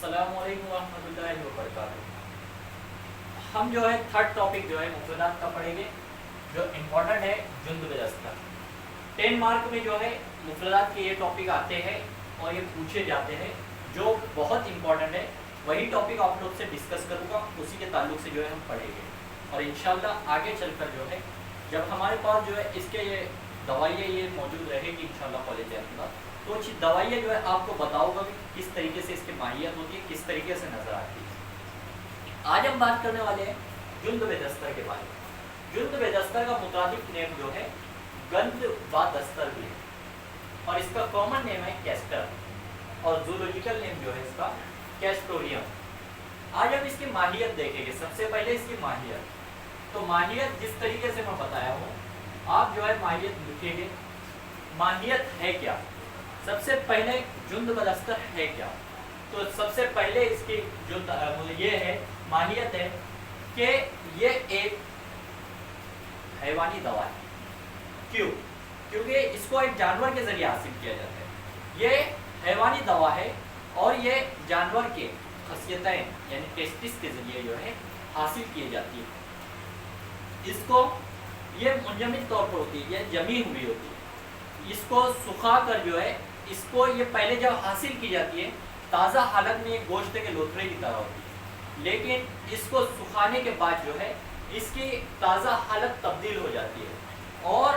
अस्सलामु अलैकुम वरहमतुल्लाहि वबरकातुहू। हम जो है थर्ड टॉपिक जो है मुफ़्रदात का पढ़ेंगे, जो इम्पोर्टेंट है जुंद बेदस्तर। 10 मार्क में जो है मुफ़्रदात के ये टॉपिक आते हैं और ये पूछे जाते हैं, जो बहुत इम्पोर्टेंट है। वही टॉपिक आप लोग से डिस्कस करूँगा, उसी के ताल्लुक से जो है हम पढ़ेंगे। और इंशाल्लाह आगे चलकर जो है जब हमारे पास जो है इसके ये दवाइयाँ ये मौजूद रहेगी इंशाल्लाह कॉलेज के अंदर, तो कुछ दवाइयाँ जो है आपको बताऊँगा कि किस तरीके से इसकी माहियत होती है, किस तरीके से नज़र आती है। आज हम बात करने वाले हैं जुंद बेदस्तर के बारे में। जुंद बेदस्तर का मुताबिक नेम जो है गंद व दस्तर भी है और इसका कॉमन नेम है कैस्टर और जूलॉजिकल नेम जो है इसका कैस्टोरियम। आज हम इसकी माहियत देखेंगे। सबसे पहले इसकी माहियत, तो माहियत जिस तरीके से मैं बताया हूँ, आप जो है माहियत लिखेंगे। माहियत है क्या? सबसे पहले जुंद बेदस्तर है क्या? तो सबसे पहले इसकी जो ये है माहियत है कि ये एक हैवानी दवा है। क्यों? क्योंकि इसको एक जानवर के जरिए हासिल किया जाता है। ये हैवानी दवा है और ये जानवर के खसियतें यानी टेस्टिस के जरिए जो है हासिल की जाती है। इसको ये मुंजमद तौर पर होती है, ये जमी हुई होती है। इसको सुखा कर जो है इसको ये पहले जब हासिल की जाती है ताज़ा हालत में ये गोश्त के लोथड़े की तरह होती है, लेकिन इसको सुखाने के बाद जो है इसकी ताज़ा हालत तब्दील हो जाती है और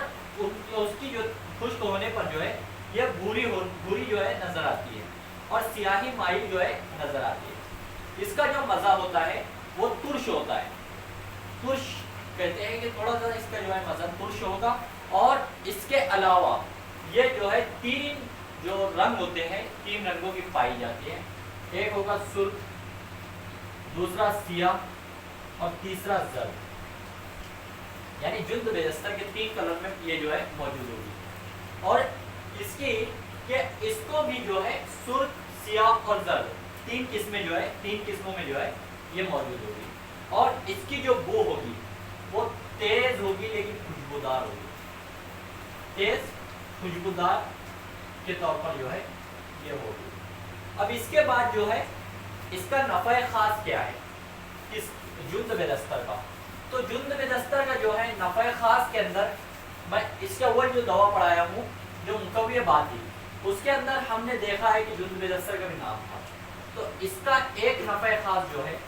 उसकी जो खुश्क होने पर जो है ये भूरी जो है नज़र आती है और सियाही माइल जो है नज़र आती है। इसका जो मज़ा होता है वो तुर्श होता है। तुर्श कहते हैं कि थोड़ा सा इसका जो है मज़ा तुर्श होगा। और इसके अलावा ये जो है तीन जो रंग होते हैं, तीन रंगों की पाई जाती है। एक होगा सुर्ख, दूसरा सियाह और तीसरा जर्द। यानी जुंद बेदस्तर के 3 कलर में ये जो है मौजूद होगी। और इसकी कि इसको भी जो है सुर्ख, सियाह और जर्द 3 किस्में जो है 3 किस्मों में जो है ये मौजूद होगी। और इसकी जो बू होगी वो तेज होगी लेकिन खुशबूदार होगी। तेज खुशबूदार के तौर पर जो है ये होगी। अब इसके बाद जो है इसका नफ़े ख़ास क्या है इस जुंद बेदस्तर का? तो जुंद बेदस्तर का जो है नफ़े ख़ास के अंदर मैं इसका वो जो दवा पढ़ाया हूँ जो मुकव्वे बात थी, उसके अंदर हमने देखा है कि जुंद बेदस्तर का भी नाम था। तो इसका एक नफ़े ख़ास जो है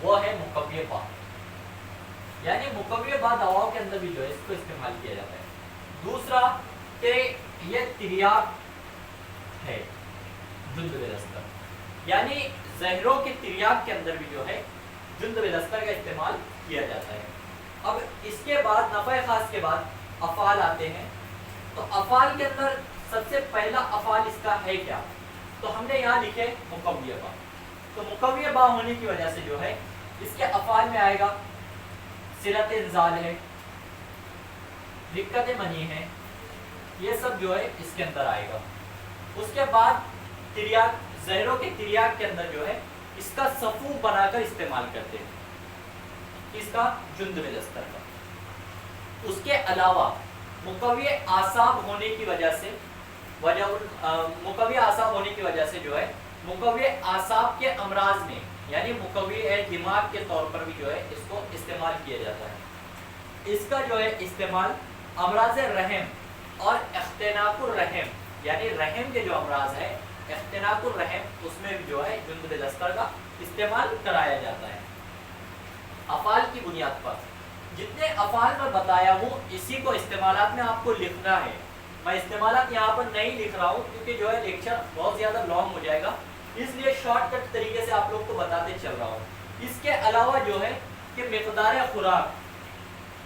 वो है मुकव्वे बात, यानी मुकव्वे बात दवाओं के अंदर भी जो है इसको इस्तेमाल किया जाता है। दूसरा कि ये तिर्याक है जुंद बेदस्तर, यानी जहरों के तिर्याक के अंदर भी जो है जुंद बेदस्तर का इस्तेमाल किया जाता है। अब इसके बाद नफ़े ख़ास के बाद अफ़ाल आते हैं। तो अफ़ाल के अंदर सबसे पहला अफ़ाल इसका है क्या? तो हमने यहाँ लिखे मुकव्वे बा। तो मुकव्वे बा होने की वजह से जो है इसके अफ़ाल में आएगा सिरत इंज़ाल है, दिक्कत मनी है, ये सब जो है इसके अंदर आएगा। उसके बाद तिर्याक, जहरों के तिर्याक के अंदर जो है इसका सफू बनाकर इस्तेमाल करते हैं, इसका जुंद बेदस्तर का। उसके अलावा मुकव्वे आसाब होने की वजह से मुकव्वे आसाब होने की वजह से जो है मुकव्वे आसाब के अमराज में यानी मुकव्वे दिमाग के तौर पर भी जो है इसको इस्तेमाल किया जाता है। इसका जो है इस्तेमाल अमराज रहम और इख्तिनाकुर रहम यानी रहम के जो अमराज है इख्तिनाकुर रहम उसमें भी जो है जुंद बेदस्तर का इस्तेमाल कराया जाता है। अफ़ाल की बुनियाद पर जितने अफ़ाल मैं बताया हूँ इसी को इस्तेमालात में आपको लिखना है। मैं इस्तेमालात यहाँ पर नहीं लिख रहा हूँ क्योंकि जो है लेक्चर बहुत ज़्यादा लॉन्ग हो जाएगा, इसलिए शॉर्टकट तरीके से आप लोग को बताते चल रहा हूँ। इसके अलावा जो है कि मिक़दार खुराक,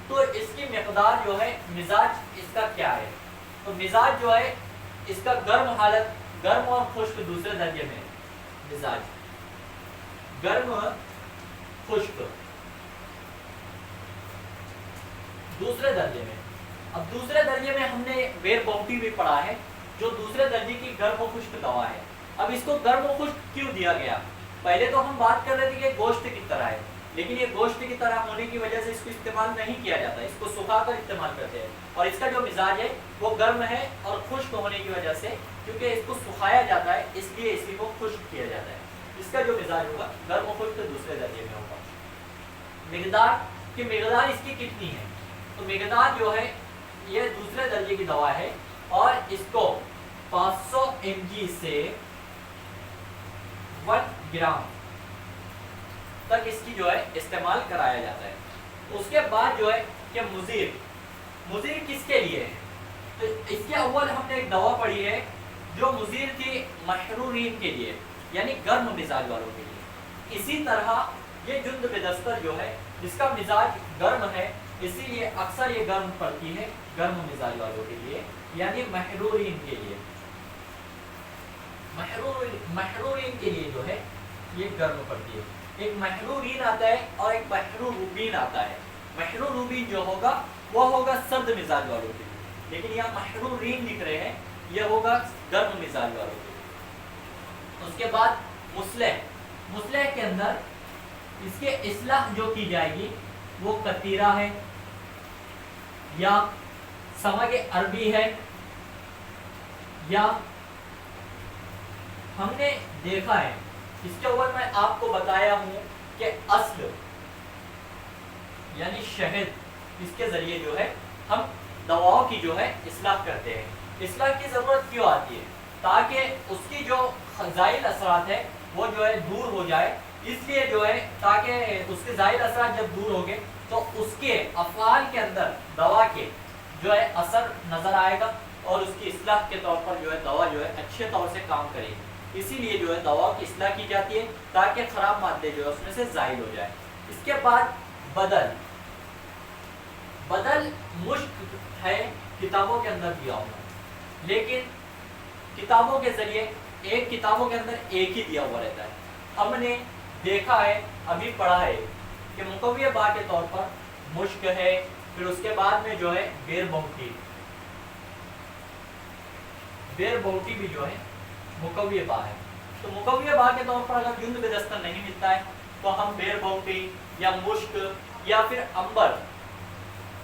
तो इसकी मिक़दार जो है मिजाज इसका क्या है? तो मिजाज जो है इसका गर्म हालत, गर्म और खुश्क दूसरे दर्जे में मिजाज, गर्म खुश्क दूसरे दर्जे में। अब दूसरे दर्जे में हमने बेर बाउटी भी पढ़ा है जो दूसरे दर्जे की गर्म और खुश्क दवा है। अब इसको गर्म और खुश्क क्यों दिया गया? पहले तो हम बात कर रहे थे कि गोश्त की तरह है, लेकिन ये गोश्त की तरह होने की वजह से इसको इस्तेमाल नहीं किया जाता, इसको सुखा कर इस्तेमाल करते हैं। और इसका जो मिजाज है वो गर्म है और खुश्क होने की वजह से, क्योंकि इसको सुखाया जाता है इसलिए इसी को खुश्क किया जाता है। इसका जो मिजाज होगा गर्म और खुश्क दूसरे दर्जे में होगा। मिकदार इसकी कितनी है, तो मिकदार जो है ये दूसरे दर्जे की दवा है और इसको 500 mg से 1 ग्राम तक इसकी जो है इस्तेमाल कराया जाता है। उसके बाद जो है कि मुजीर किसके लिए है, तो इसके अव्वल हमने एक दवा पढ़ी है जो मुजीर थी महरूरीन के लिए, यानी गर्म मिजाज वालों के लिए। इसी तरह ये जुंद बेदस्तर जो है जिसका मिजाज गर्म है, इसीलिए अक्सर ये गर्म पड़ती है गर्म मिजाज वालों के लिए, यानी महरूरीन के लिए। महरूरीन के लिए जो है ये गर्म पड़ती है। एक महरूरीन आता है और एक महरूबीन आता है। महरूबीन जो होगा वो होगा सर्द मिजाज वालों के लिए, लेकिन यहाँ महरूरीन लिख रहे हैं, ये होगा गर्म मिजाज वालों के लिए। उसके बाद मुस्लह के अंदर इसके इस्लाह जो की जाएगी वो कतीरा है या समग अरबी है, या हमने देखा है इसके ऊपर मैं आपको बताया हूं कि अस्ल यानी शहद, इसके जरिए जो है हम दवाओं की जो है इस्लाह करते हैं। इस्लाह की ज़रूरत क्यों आती है, ताकि उसकी जो ज़ाइल असरात है वो जो है दूर हो जाए, इसलिए जो है ताकि उसके ज़ाइल असरात जब दूर होंगे तो उसके अफ़आल के अंदर दवा के जो है असर नज़र आएगा और उसकी इस्लाह के तौर पर जो है दवा जो है अच्छे तौर से काम करेगी। इसीलिए जो है दवाओं की इस्लाह की जाती है ताकि ख़राब मादे जो है उसमें से ज़ाइल हो जाए। इसके बाद बदल मुश्क है किताबों के अंदर दिया हुआ, लेकिन किताबों के ज़रिए एक किताबों के अंदर एक ही दिया हुआ रहता है। हमने देखा है, अभी पढ़ा है कि मुकव्विय बा के तौर पर मुश्क है, फिर उसके बाद में जो है बेर बहुटी भी जो है मुकव्विय बा है। तो मुकव्विय बा के तौर पर अगर जुंद बेदस्तर नहीं मिलता है तो हम बेर बहुटी या मुश्क या फिर अंबर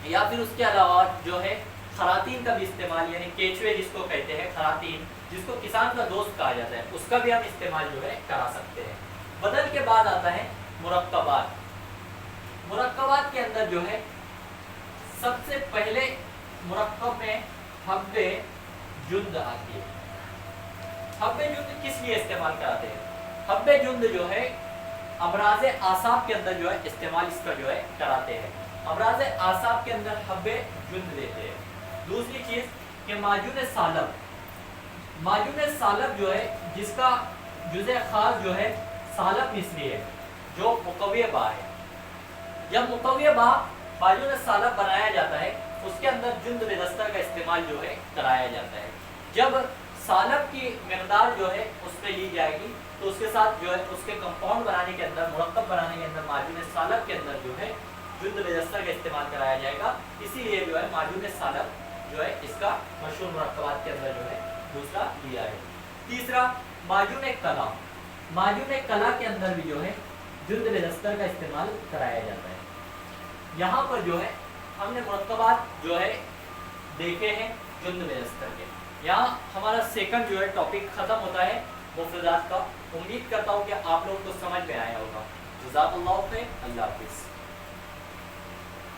या फिर उसके अलावा जो है खरातीन का भी इस्तेमाल, यानी केचुए जिसको कहते हैं, खरातीन जिसको किसान का दोस्त कहा जाता है, उसका भी हम इस्तेमाल जो है करा सकते हैं। बदल के बाद आता है मुरक्कबात। मुरक्कबात के अंदर जो है सबसे पहले मुरक्कब में हब्बे जुंद आती है। हब्बे जुंद किस लिए इस्तेमाल कराते हैं, हब्बे जुंद जो है अमराज आसाब के अंदर जो है इस्तेमाल इसका जो है कराते हैं। अमराज आसाब के अंदर हब्बे जुंद देते हैं। दूसरी चीज कि माजून सालब जो है जिसका जुज़े खास जो है सालब मिस्री है, जो मुकव्विय बा है। जब मुकव्विय बा माजून सालब बनाया जाता है उसके अंदर जुंद बेदस्तर का इस्तेमाल जो है कराया जाता है। जब सालब की मिकदार जो है उस पर ली जाएगी तो उसके साथ जो है उसके कंपाउंड बनाने के अंदर, मुरक्कब बनाने के अंदर माजून सालब के अंदर जो है जुंद बेदस्तर का इस्तेमाल कराया जाएगा। इसीलिए जो है माजून सालब जो है इसका मशहूर मुरक्कबात के अंदर जो है दूसरा लिया है। तीसरा माजून कला। माजून कला के अंदर भी जो है जुंद बेदस्तर का इस्तेमाल कराया जाता है। यहाँ पर जो है हमने मुरक्कबात जो है देखे हैं जुंद बेदस्तर के। यहाँ हमारा सेकंड जो है टॉपिक ख़त्म होता है मुफ्रदात का। उम्मीद करता हूँ कि आप लोगों को समझ में आया होगा। जज़ाकल्लाहु खैर, अल्लाह हाफ़िज़।